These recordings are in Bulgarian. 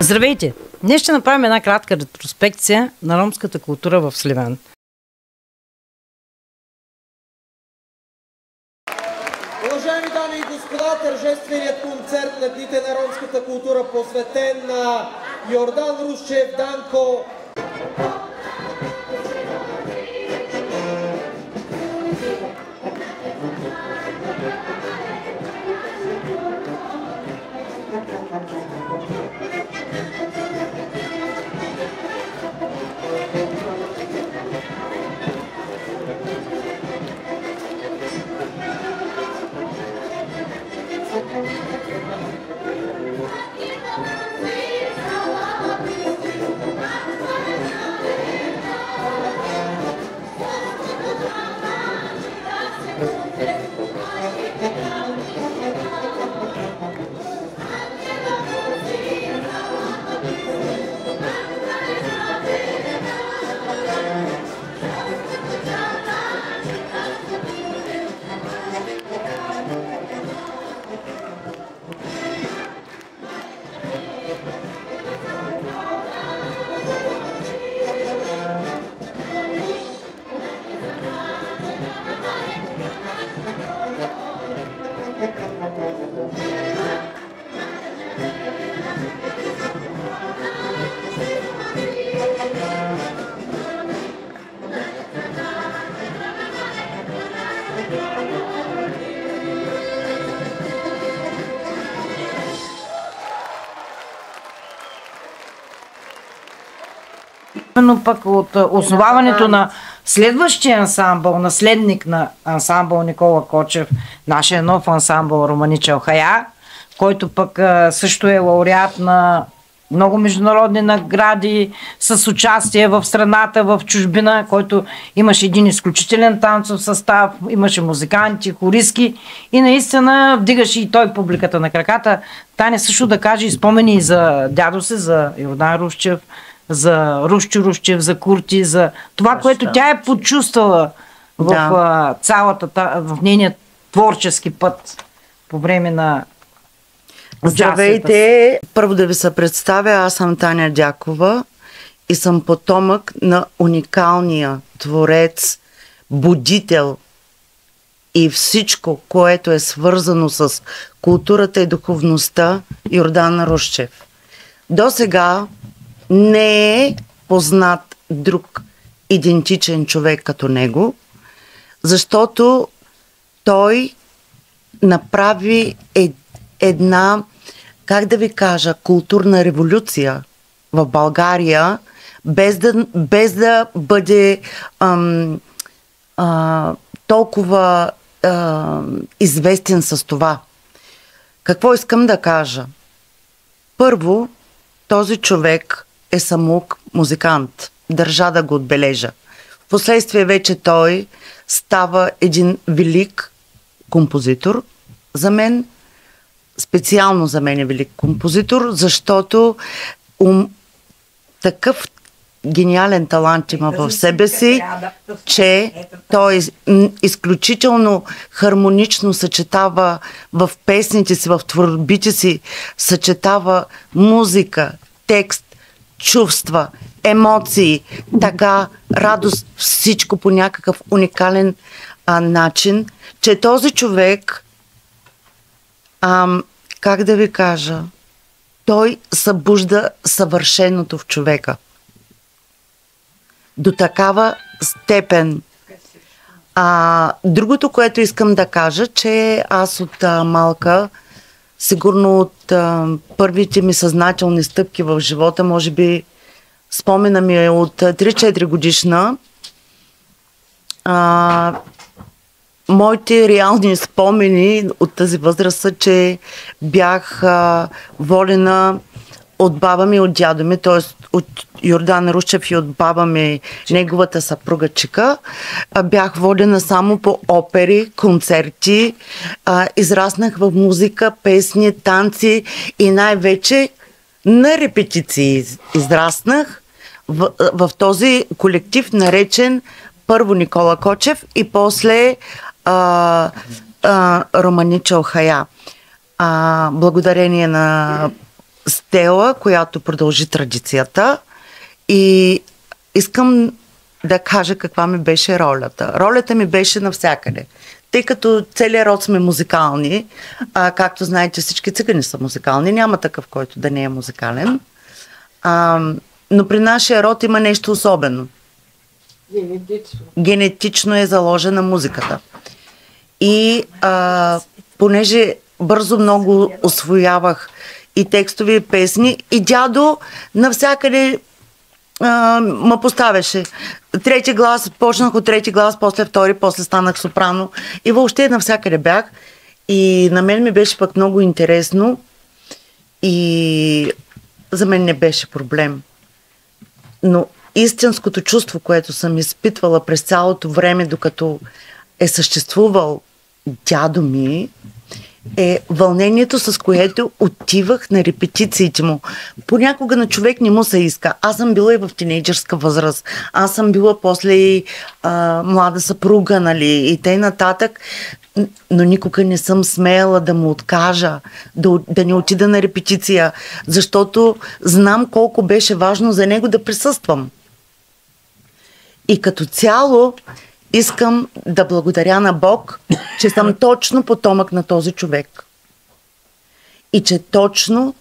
Здравейте! Днес ще направим една кратка ретроспекция на ромската култура в Сливен. Уважаеми дами и господа, тържественият концерт на Дните на ромската култура, посветен на Йордан Русчев, Данко. Но пък от основаването на следващия ансамбъл, наследник на ансамбъл Никола Кочев, нашия нов ансамбъл Романича Охая, който пък също е лауреат на много международни награди с участие в страната, в чужбина, който имаше един изключителен танцов състав, имаше музиканти, хористки и наистина вдигаше и той публиката на краката. Таня също да каже и спомени за дядо си, за Йордан Русчев, за Русчо Русчев, за Курти, за това, което тя е почувствала в в нейния творчески път по време на Здравейте! Първо да ви се представя, аз съм Таня Дякова и съм потомък на уникалния творец, будител и всичко, което е свързано с културата и духовността Йордан Русчев. До сега не е познат друг идентичен човек като него, защото той направи една, как да ви кажа, културна революция в България, без да бъде толкова известен с това. Какво искам да кажа? Първо, този човек е самоук музикант. Държа да го отбележа. Впоследствие вече той става един велик композитор. За мен, специално за мен е велик композитор, защото такъв гениален талант има в себе си, че той изключително хармонично съчетава в песните си, в творбите си, съчетава музика, текст, чувства, емоции, тъга, радост, всичко по някакъв уникален начин, че този човек, как да ви кажа, той събужда съвършеното в човека. До такава степен. Другото, което искам да кажа, че аз от малка, сигурно от първите ми съзнателни стъпки в живота, може би спомена ми е от 3-4 годишна, моите реални спомени от тази възраст са, че бях волена от баба ми, от дядо ми, т.е. от Йордан Русчев и от баба ми, неговата съпруга Чика. Бях водена само по опери, концерти, израснах в музика, песни, танци и най-вече на репетиции израснах в този колектив, наречен първо Никола Кочев и после Романича Охая. Благодарение на Стела, която продължи традицията, и искам да кажа каква ми беше ролята. Ролята ми беше навсякъде. Тъй като целият род сме музикални, както знаете, всички цигани са музикални, няма такъв, който да не е музикален. Но при нашия род има нещо особено. Генетично е заложена музиката. И понеже бързо много усвоявах и текстови и песни, и дядо навсякъде ме поставяше. Трети глас, почнах от трети глас, после втори, после станах сопрано и въобще навсякъде бях. И на мен ми беше пък много интересно и за мен не беше проблем. Но истинското чувство, което съм изпитвала през цялото време, докато е съществувал дядо ми, е вълнението, с което отивах на репетициите му. Понякога на човек не му се иска. Аз съм била и в тинейджърска възраст. Аз съм била после и млада съпруга, нали, и тъй нататък. Но никога не съм смеяла да му откажа, да не отида на репетиция, защото знам колко беше важно за него да присъствам. И като цяло искам да благодаря на Бог, че съм точно потомък на този човек. И че точно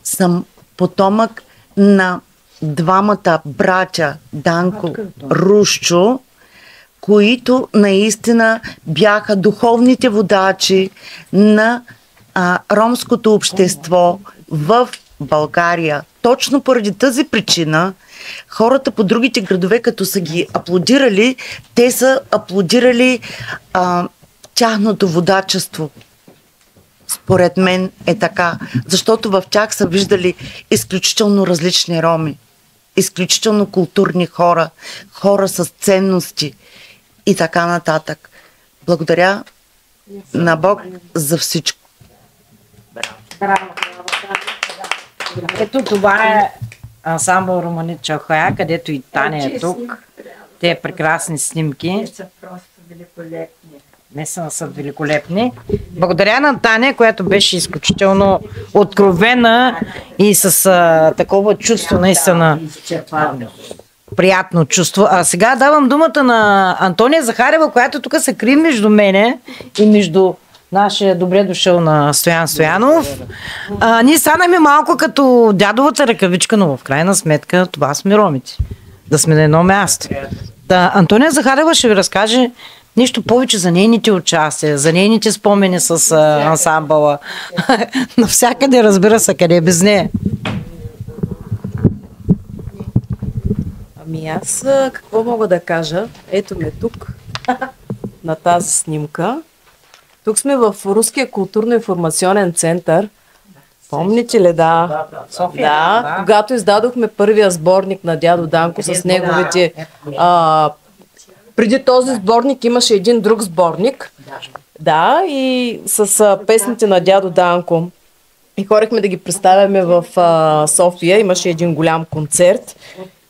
съм потомък на двамата братя Данко, Рушчо, които наистина бяха духовните водачи на ромското общество в България. Точно поради тази причина хората по другите градове, като са ги аплодирали, те са аплодирали тяхното водачество. Според мен е така, защото в тях са виждали изключително различни роми, изключително културни хора, хора с ценности и така нататък. Благодаря на Бог за всичко. Ето това е ансамбъл Романича Охая, където и Таня е тук. Те прекрасни снимки. Те са просто великолепни. Наистина са великолепни. Благодаря на Таня, която беше изключително откровена и с такова чувство, наистина приятно чувство. А сега давам думата на Антония Захарева, която тук се крие между мене и между нашия добре дошъл на Стоян Стоянов. Ние станахме малко като дядовата ръкавичка, но в крайна сметка това сме ромите. Да сме на едно място. Антония Захарева ще ви разкаже нещо повече за нейните участия, за нейните спомени с ансамбъла. Навсякъде, разбира се, къде е без нея. Ами аз какво мога да кажа? Ето ме тук, на тази снимка. Тук сме в Руския културно-информационен център. Помните ли, да? София, Да, когато издадохме първия сборник на дядо Данко с неговите... преди този сборник имаше един друг сборник. Да, и с песните на дядо Данко. И хорехме да ги представяме в София. Имаше един голям концерт.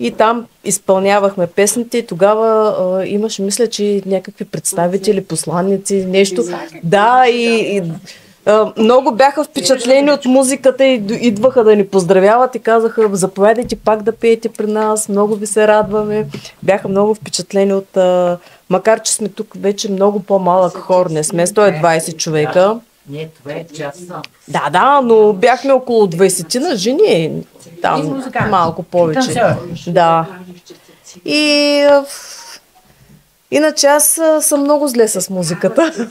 И там изпълнявахме песните и тогава имаше, мисля, че някакви представители, посланници, нещо. Да, и много бяха впечатлени от музиката и идваха да ни поздравяват и казаха: заповядайте пак да пеете при нас, много ви се радваме. Бяха много впечатлени от... макар че сме тук вече много по-малък хор, не сме 120 човека. Не, това е част. Да, но бяхме около 20 на жени. Там малко повече. Да. И иначе аз съм много зле с музиката.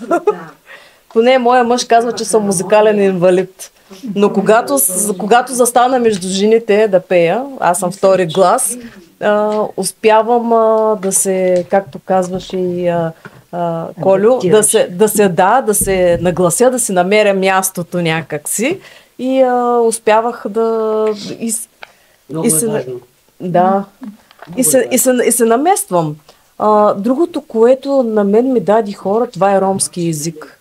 Поне моя мъж казва, че съм музикален инвалид. Но когато застана между жените да пея, аз съм втори глас, успявам да се, както казваш и Колю, да се наглася, да си намеря мястото някакси. И успявах да... И се намествам. Другото, което на мен ми даде хора, това е ромски език.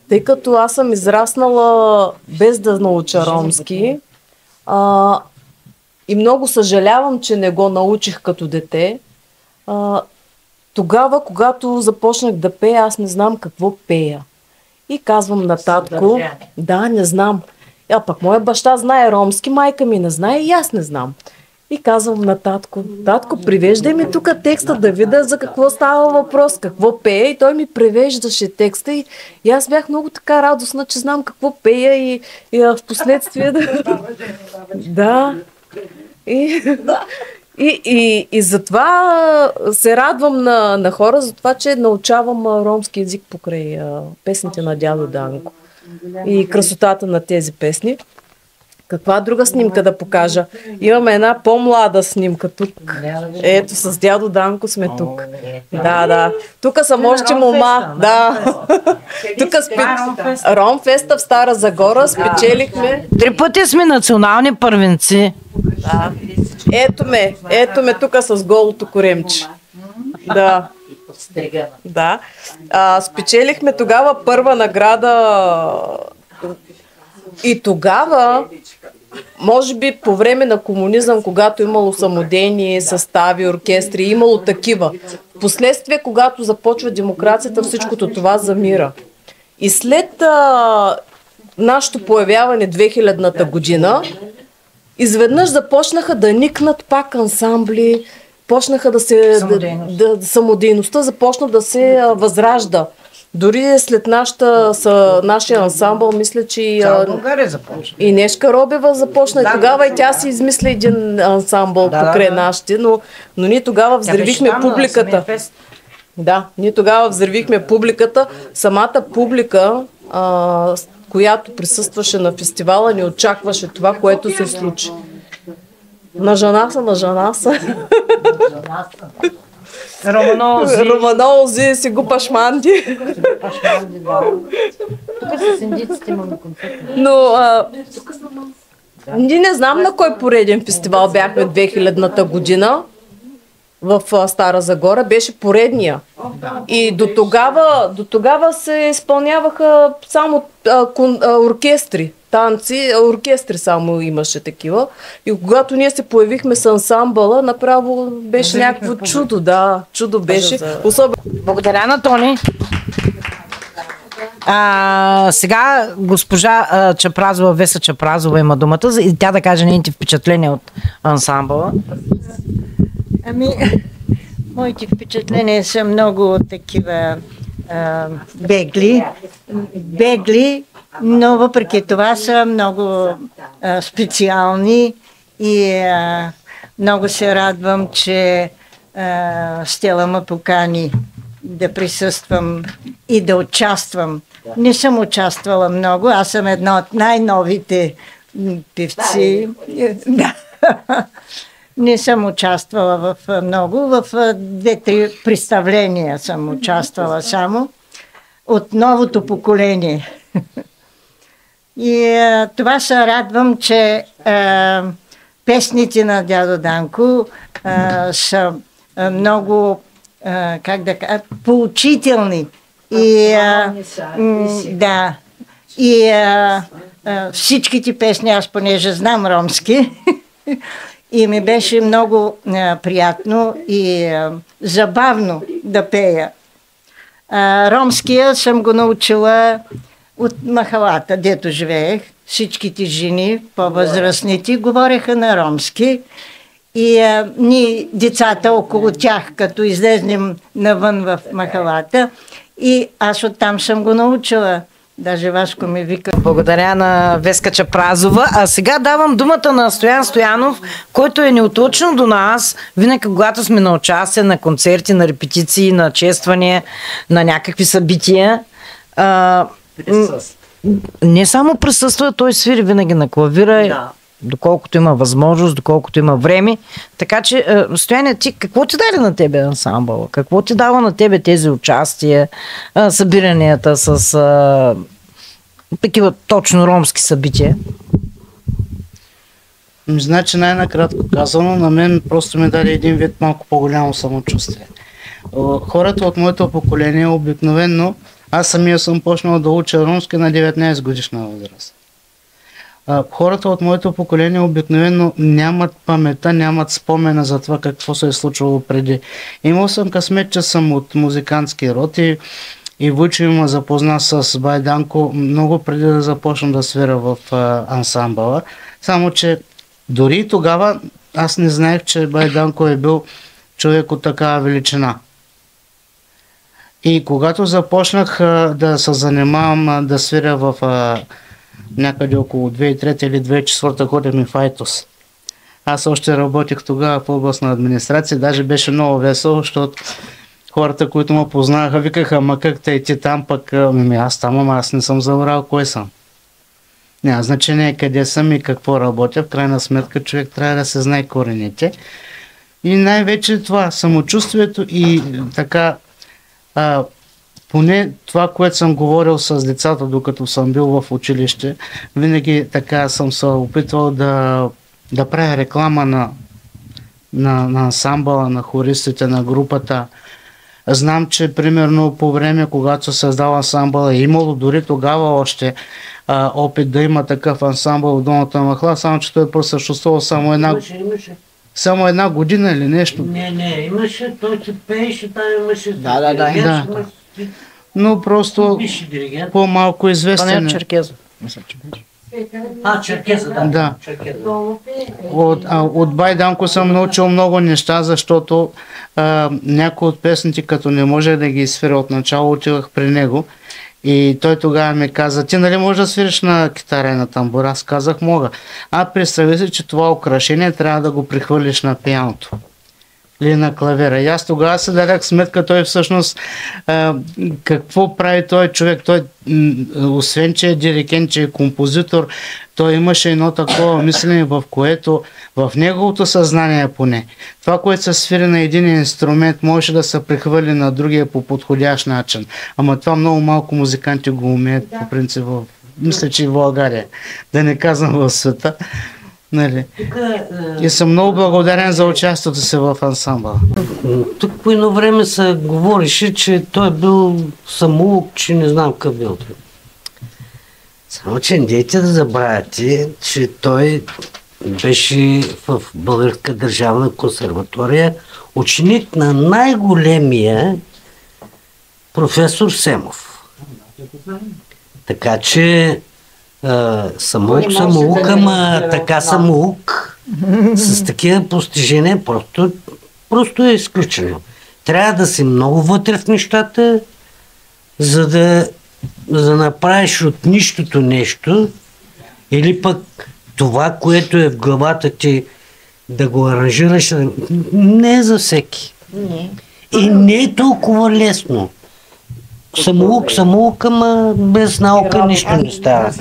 Тъй като аз съм израснала без да науча ромски и много съжалявам, че не го научих като дете. Тогава, когато започнах да пея, аз не знам какво пея. И казвам на татко, да, не знам. А пък моя баща знае ромски, майка ми не знае и аз не знам. И казвам на татко, татко, привеждай ми тук текста да видя за какво става въпрос, какво пее. И той ми превеждаше текста и аз бях много така радостна, че знам какво пея и в последствие да. И затова се радвам на хора, за това, че научавам ромски език покрай песните на дядо Данко и красотата на тези песни. Каква друга снимка да покажа? Имаме една по-млада снимка тук. Ето, с дядо Данко сме тук. Да. Тук съм още мома. Да. Тук Ромфеста в Стара Загора спечелихме. 3 пъти сме национални първенци. Да. Ето ме тук с голото коремче. Да. Да. Спечелихме тогава първа награда и тогава, може би по време на комунизъм, когато имало самодейни състави, оркестри, имало такива. Впоследствие, когато започва демокрацията, всичкото това замира. И след нашето появяване 2000-та година, изведнъж започнаха да никнат пак ансамбли, почнаха самодейността започна да се възражда. Дори след нашия ансамбъл, мисля, че и Нешка Робева започна. И тогава и тя си измисля един ансамбъл покрай нашите, но ние тогава взривихме публиката. Да, ние тогава взривихме публиката. Самата публика, която присъстваше на фестивала, не очакваше това, което се случи. На жена са. Романози, си го пашманди. Тук с индийците имаме концерт. Но ние не знам на кой пореден фестивал бяхме 2000-та година в Стара Загора. Беше поредния. И до тогава се изпълняваха само оркестри. Танци, оркестри само имаше такива. И когато ние се появихме с ансамбъла, направо беше някакво чудо. Да, чудо беше. Благодаря на Тони. Сега госпожа Чапразова, Веса Чапразова има думата и тя да каже нейните впечатления от ансамбъла. Моите впечатления са много такива бегли, но въпреки това са много специални и много се радвам, че Стела ме покани да присъствам и да участвам. Не съм участвала много, аз съм една от най-новите певци. Да. Не съм участвала в много, в 2-3 представления съм участвала само от новото поколение. И това се радвам, че песните на дядо Данко са много, как да кажа, поучителни. И да, и всичките песни, аз понеже знам ромски, и ми беше много приятно и забавно да пея. Ромския съм го научила от махалата, дето живеех. Всичките жени, по-възрастните, говореха на ромски. И ние, децата около тях, като излезнем навън в махалата, и аз оттам съм го научила. Даже Васко ми вика. Благодаря на Веска Чапразова. А сега давам думата на Стоян Стоянов, който е неотлучно до нас. Винаги, когато сме на участие, на концерти, на репетиции, на чествания, на някакви събития. Не само присъства, той свири винаги на клавира, доколкото има възможност, доколкото има време. Така че, Стояне, ти какво ти даде на тебе ансамбъл? Какво ти дава на тебе тези участия, събиранията с такива точно ромски събития? Значи най-накратко казано, на мен просто ми даде един вид малко по-голямо самочувствие. Хората от моето поколение обикновено, аз самия съм почнал да уча ромски на 19 годишна възраст. Хората от моето поколение обикновено нямат памета, нямат спомена за това какво се е случвало преди. Имал съм късмет, че съм от музикантски род и И Вучо ме запозна с Байданко много преди да започна да свира в ансамбъла. Само, че дори тогава аз не знаех, че Байданко е бил човек от такава величина. И когато започнах да се занимавам да свиря в някъде около 2003 или 2004 ходих ми в Айтос. Аз още работих тогава в областна администрация, даже беше много весело, защото хората, които ме познаваха, викаха, ама как те и ти там, пък аз там, ама аз не съм забрал кой съм. Няма значение къде съм и какво работя, в крайна сметка човек трябва да се знае корените. И най-вече това, самочувствието и така, поне това, което съм говорил с децата, докато съм бил в училище, винаги така съм се опитвал да правя реклама на ансамбъла, на хористите, на групата. Знам, че примерно по време, когато се създава ансамбъл, е имало дори тогава още опит да има такъв ансамбъл в Долната махала, само че той просто съществувал само само една година или нещо. Не, имаше, той се пееше, там имаше... Да. Но просто по-малко известен. Това не е Черкезов. Черкеза, да. Да. Черкеза. От Байданко съм научил много неща, защото някои от песните, като не може да ги изсвиря от начало, отивах при него. И той тогава ми каза, ти нали можеш да свириш на китара и на тамбура? Аз казах, мога. Представи си, че това украшение трябва да го прихвърлиш на пианото или на клавира. И аз тогава се дадах сметка, той всъщност какво прави той човек. Той, освен че е диригент, че е композитор, той имаше едно такова мислене, в което в неговото съзнание поне, това, което се свири на един инструмент, може да се прехвърли на другия по подходящ начин. Ама това много малко музиканти го умеят, по принцип, мисля, че и в България, да не казвам в света. Нали? И съм много благодарен за участието си в ансамбъла. Тук по едно време се говореше, че той е бил самоук, че не знам какъв бил. Само, че не дейте да забравяте, че той беше в Българска държавна консерватория ученик на най-големия професор Така че самоук, ама така самоук с такива постижения просто е изключено. Трябва да си много вътре в нещата, за да направиш от нищото нещо, или пък това, което е в главата ти, да го аранжираш, не е за всеки. И не е толкова лесно. Самоук, ама без наука нищо не става.